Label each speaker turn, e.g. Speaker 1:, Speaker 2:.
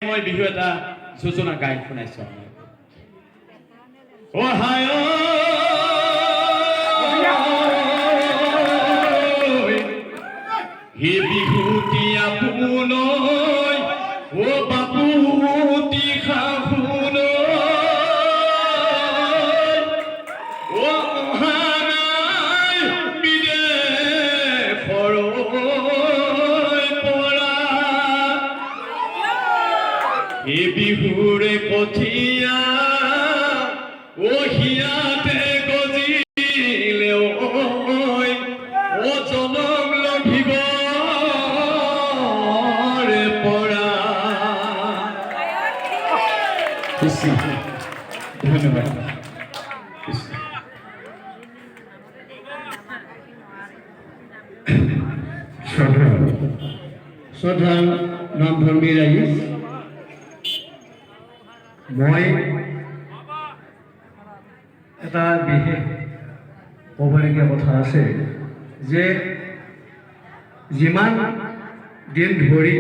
Speaker 1: মই বিহু এটা যোজনা গাই শুনাইছো অহায় হে বিহুতি আপোনৈ ও বাপুতি খাহুনৈ ও অহানাই বিদেশৰৈ পৰা হে বিহুৰে কঠীয়া ও হিয়াতে গজিলে ঐ ও জনম লভিবৰে পৰা ধন্যবাদ শ্ৰদ্ধা নামধৰ্মী ৰাইজ মই এটা বিশেষ ক'বলগীয়া কথা আছে যে যিমান দিন ধৰি